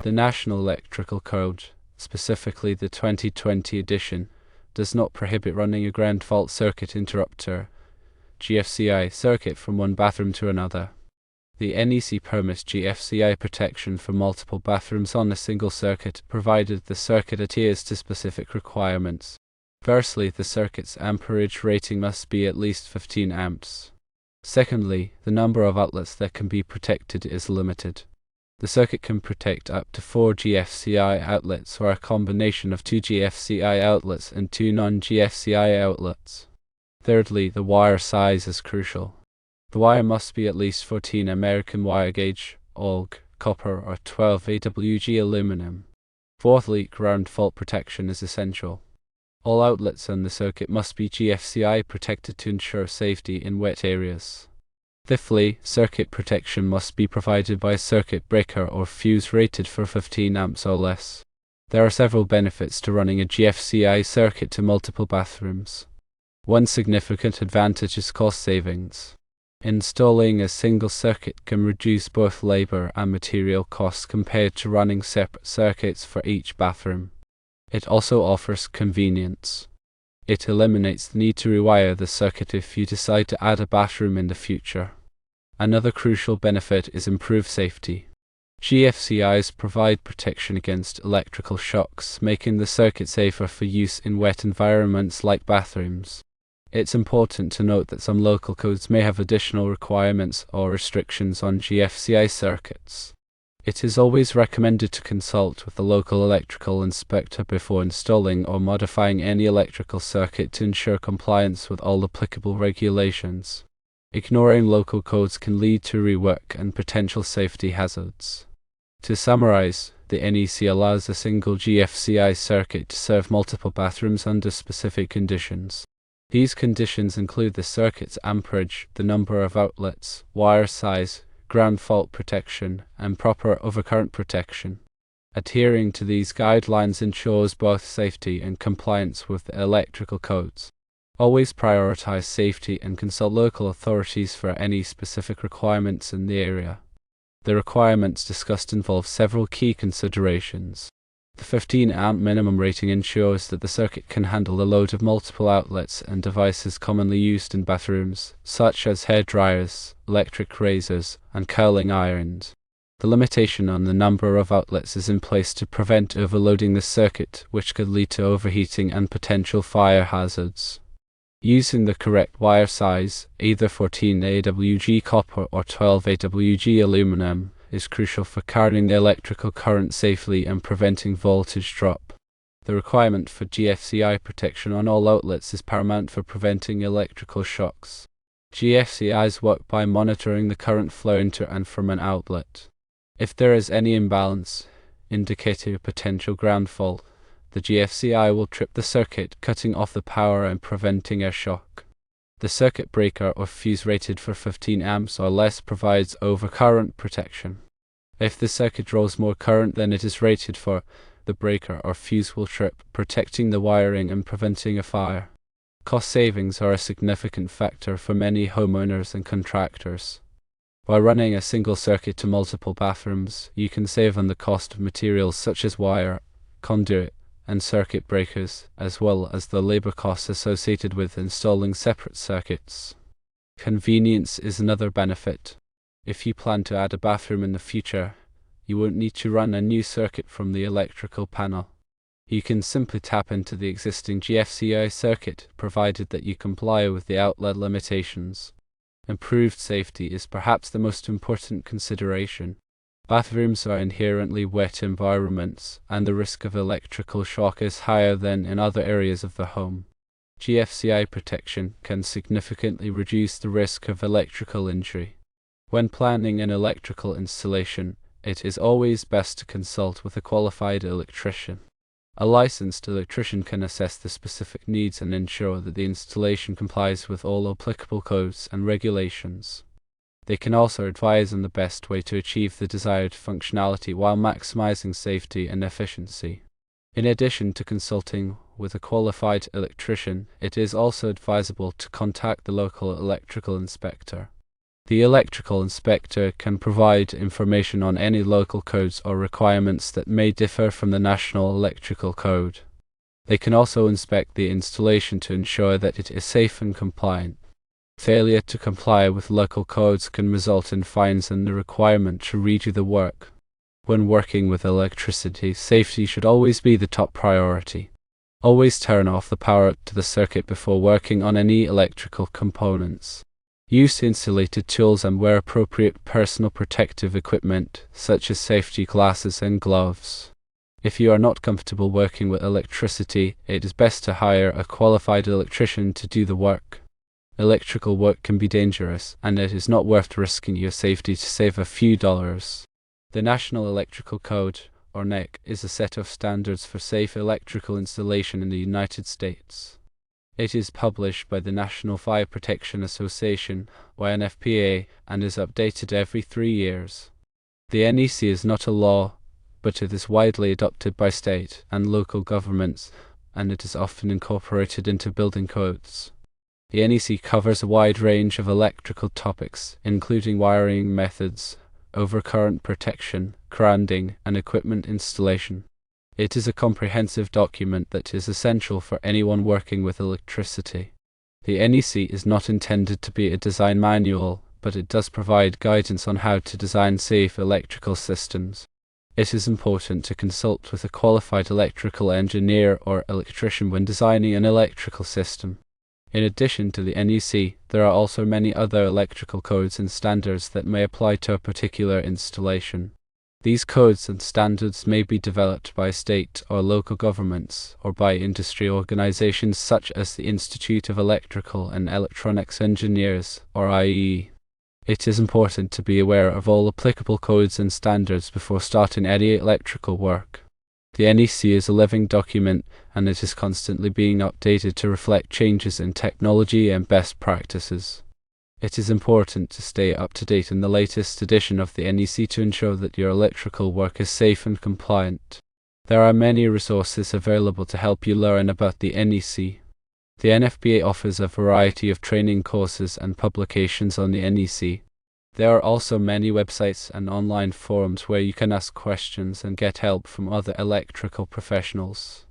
The National Electrical Code, specifically the 2020 edition, does not prohibit running a ground fault circuit interrupter (GFCI) circuit from one bathroom to another. The NEC permits GFCI protection for multiple bathrooms on a single circuit, provided the circuit adheres to specific requirements. Firstly, the circuit's amperage rating must be at least 15 amps. Secondly, the number of outlets that can be protected is limited. The circuit can protect up to 4 GFCI outlets or a combination of 2 GFCI outlets and 2 non-GFCI outlets. Thirdly, the wire size is crucial. The wire must be at least 14 American wire gauge, AUG, copper, or 12 AWG aluminum. Fourthly, ground fault protection is essential. All outlets on the circuit must be GFCI protected to ensure safety in wet areas. Fifthly, circuit protection must be provided by a circuit breaker or fuse rated for 15 amps or less. There are several benefits to running a GFCI circuit to multiple bathrooms. One significant advantage is cost savings. Installing a single circuit can reduce both labor and material costs compared to running separate circuits for each bathroom. It also offers convenience. It eliminates the need to rewire the circuit if you decide to add a bathroom in the future. Another crucial benefit is improved safety. GFCIs provide protection against electrical shocks, making the circuit safer for use in wet environments like bathrooms. It's important to note that some local codes may have additional requirements or restrictions on GFCI circuits. It is always recommended to consult with the local electrical inspector before installing or modifying any electrical circuit to ensure compliance with all applicable regulations. Ignoring local codes can lead to rework and potential safety hazards. To summarize, the NEC allows a single GFCI circuit to serve multiple bathrooms under specific conditions. These conditions include the circuit's amperage, the number of outlets, wire size, ground fault protection, and proper overcurrent protection. Adhering to these guidelines ensures both safety and compliance with the electrical codes. Always prioritize safety and consult local authorities for any specific requirements in the area. The requirements discussed involve several key considerations. The 15 amp minimum rating ensures that the circuit can handle the load of multiple outlets and devices commonly used in bathrooms, such as hair dryers, electric razors, and curling irons. The limitation on the number of outlets is in place to prevent overloading the circuit, which could lead to overheating and potential fire hazards. Using the correct wire size, either 14 AWG copper or 12 AWG aluminum, is crucial for carrying the electrical current safely and preventing voltage drop. The requirement for GFCI protection on all outlets is paramount for preventing electrical shocks. GFCIs work by monitoring the current flow into and from an outlet. If there is any imbalance, indicating a potential ground fault, the GFCI will trip the circuit, cutting off the power and preventing a shock. The circuit breaker or fuse rated for 15 amps or less provides overcurrent protection. If the circuit draws more current than it is rated for, the breaker or fuse will trip, protecting the wiring and preventing a fire. Cost savings are a significant factor for many homeowners and contractors. By running a single circuit to multiple bathrooms, you can save on the cost of materials such as wire, conduit, and circuit breakers, as well as the labor costs associated with installing separate circuits. Convenience is another benefit. If you plan to add a bathroom in the future, you won't need to run a new circuit from the electrical panel. You can simply tap into the existing GFCI circuit, provided that you comply with the outlet limitations. Improved safety is perhaps the most important consideration. Bathrooms are inherently wet environments, and the risk of electrical shock is higher than in other areas of the home. GFCI protection can significantly reduce the risk of electrical injury. When planning an electrical installation, it is always best to consult with a qualified electrician. A licensed electrician can assess the specific needs and ensure that the installation complies with all applicable codes and regulations. They can also advise on the best way to achieve the desired functionality while maximizing safety and efficiency. In addition to consulting with a qualified electrician, it is also advisable to contact the local electrical inspector. The electrical inspector can provide information on any local codes or requirements that may differ from the National Electrical Code. They can also inspect the installation to ensure that it is safe and compliant. Failure to comply with local codes can result in fines and the requirement to redo the work. When working with electricity, safety should always be the top priority. Always turn off the power to the circuit before working on any electrical components. Use insulated tools and wear appropriate personal protective equipment, such as safety glasses and gloves. If you are not comfortable working with electricity, it is best to hire a qualified electrician to do the work. Electrical work can be dangerous, and it is not worth risking your safety to save a few dollars. The National Electrical Code, or NEC, is a set of standards for safe electrical installation in the United States. It is published by the National Fire Protection Association, or NFPA, and is updated every 3 years. The NEC is not a law, but it is widely adopted by state and local governments, and it is often incorporated into building codes. The NEC covers a wide range of electrical topics, including wiring methods, overcurrent protection, grounding, and equipment installation. It is a comprehensive document that is essential for anyone working with electricity. The NEC is not intended to be a design manual, but it does provide guidance on how to design safe electrical systems. It is important to consult with a qualified electrical engineer or electrician when designing an electrical system. In addition to the NEC, there are also many other electrical codes and standards that may apply to a particular installation. These codes and standards may be developed by state or local governments, or by industry organizations such as the Institute of Electrical and Electronics Engineers, or IEE. It is important to be aware of all applicable codes and standards before starting any electrical work. The NEC is a living document, and it is constantly being updated to reflect changes in technology and best practices. It is important to stay up to date in the latest edition of the NEC to ensure that your electrical work is safe and compliant. There are many resources available to help you learn about the NEC. The NFPA offers a variety of training courses and publications on the NEC. There are also many websites and online forums where you can ask questions and get help from other electrical professionals.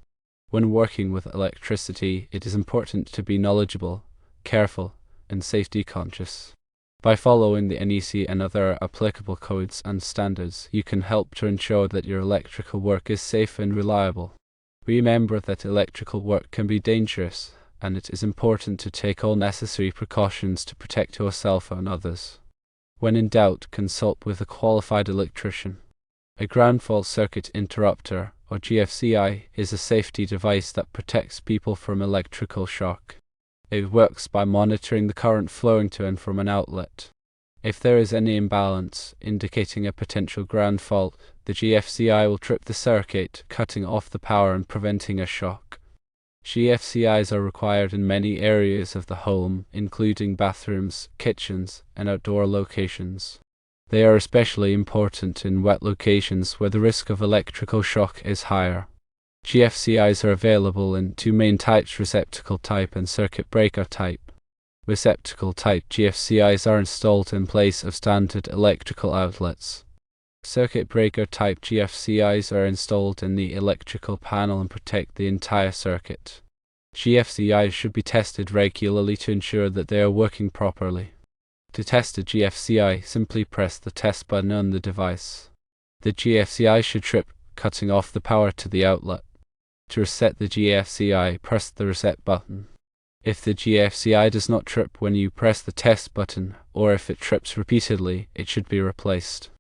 When working with electricity, it is important to be knowledgeable, careful, and safety conscious. By following the NEC and other applicable codes and standards, you can help to ensure that your electrical work is safe and reliable. Remember that electrical work can be dangerous, and it is important to take all necessary precautions to protect yourself and others. When in doubt, consult with a qualified electrician. A ground fault circuit interrupter, or GFCI, is a safety device that protects people from electrical shock. It works by monitoring the current flowing to and from an outlet. If there is any imbalance, indicating a potential ground fault, the GFCI will trip the circuit, cutting off the power and preventing a shock. GFCIs are required in many areas of the home, including bathrooms, kitchens, and outdoor locations. They are especially important in wet locations where the risk of electrical shock is higher. GFCIs are available in 2 main types: receptacle type and circuit breaker type. Receptacle type GFCIs are installed in place of standard electrical outlets. Circuit breaker type GFCIs are installed in the electrical panel and protect the entire circuit. GFCIs should be tested regularly to ensure that they are working properly. To test a GFCI, simply press the test button on the device. The GFCI should trip, cutting off the power to the outlet. To reset the GFCI, press the reset button. If the GFCI does not trip when you press the test button, or if it trips repeatedly, it should be replaced.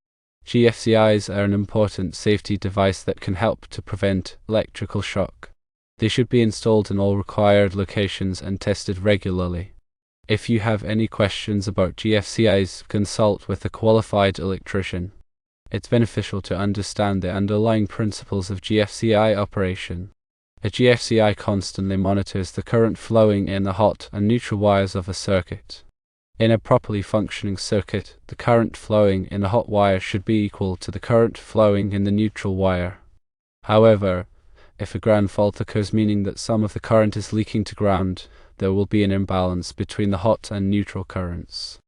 GFCIs are an important safety device that can help to prevent electrical shock. They should be installed in all required locations and tested regularly. If you have any questions about GFCIs, consult with a qualified electrician. It's beneficial to understand the underlying principles of GFCI operation. A GFCI constantly monitors the current flowing in the hot and neutral wires of a circuit. In a properly functioning circuit, the current flowing in the hot wire should be equal to the current flowing in the neutral wire. However, if a ground fault occurs, meaning that some of the current is leaking to ground, there will be an imbalance between the hot and neutral currents.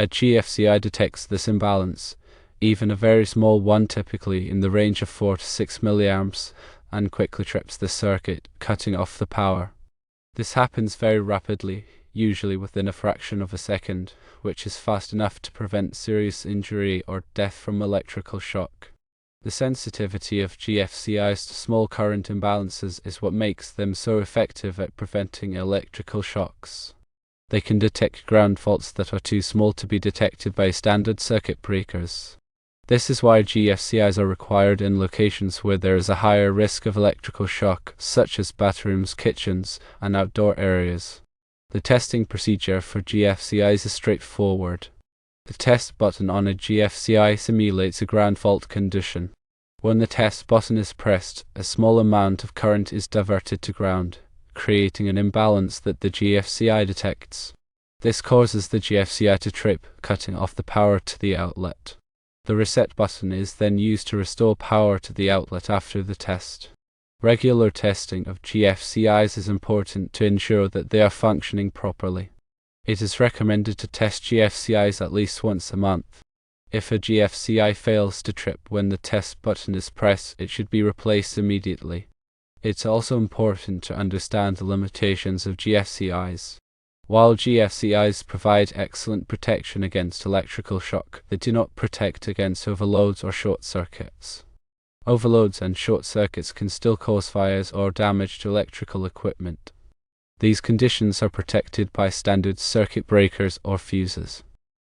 A GFCI detects this imbalance, even a very small one, typically in the range of 4 to 6 milliamps, and quickly trips the circuit, cutting off the power. This happens very rapidly, usually within a fraction of a second, which is fast enough to prevent serious injury or death from electrical shock. The sensitivity of GFCIs to small current imbalances is what makes them so effective at preventing electrical shocks. They can detect ground faults that are too small to be detected by standard circuit breakers. This is why GFCIs are required in locations where there is a higher risk of electrical shock, such as bathrooms, kitchens, and outdoor areas. The testing procedure for GFCIs is straightforward. The test button on a GFCI simulates a ground fault condition. When the test button is pressed, a small amount of current is diverted to ground, creating an imbalance that the GFCI detects. This causes the GFCI to trip, cutting off the power to the outlet. The reset button is then used to restore power to the outlet after the test. Regular testing of GFCIs is important to ensure that they are functioning properly. It is recommended to test GFCIs at least once a month. If a GFCI fails to trip when the test button is pressed, it should be replaced immediately. It's also important to understand the limitations of GFCIs. While GFCIs provide excellent protection against electrical shock, they do not protect against overloads or short circuits. Overloads and short circuits can still cause fires or damage to electrical equipment. These conditions are protected by standard circuit breakers or fuses.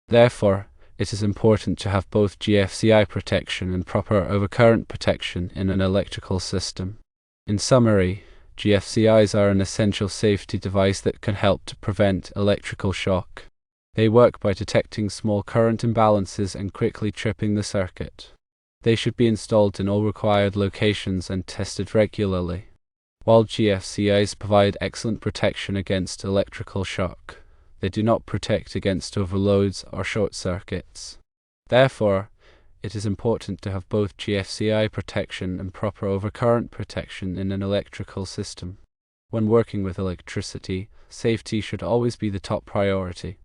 Therefore, it is important to have both GFCI protection and proper overcurrent protection in an electrical system. In summary, GFCIs are an essential safety device that can help to prevent electrical shock. They work by detecting small current imbalances and quickly tripping the circuit. They should be installed in all required locations and tested regularly. While GFCIs provide excellent protection against electrical shock, they do not protect against overloads or short circuits. Therefore, it is important to have both GFCI protection and proper overcurrent protection in an electrical system. When working with electricity, safety should always be the top priority.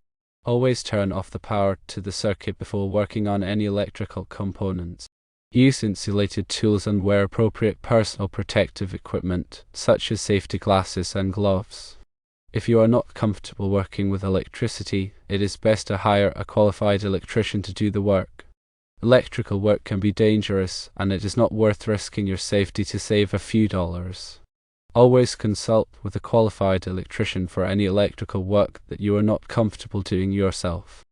Always turn off the power to the circuit before working on any electrical components. Use insulated tools and wear appropriate personal protective equipment, such as safety glasses and gloves. If you are not comfortable working with electricity, it is best to hire a qualified electrician to do the work. Electrical work can be dangerous, and it is not worth risking your safety to save a few dollars. Always consult with a qualified electrician for any electrical work that you are not comfortable doing yourself.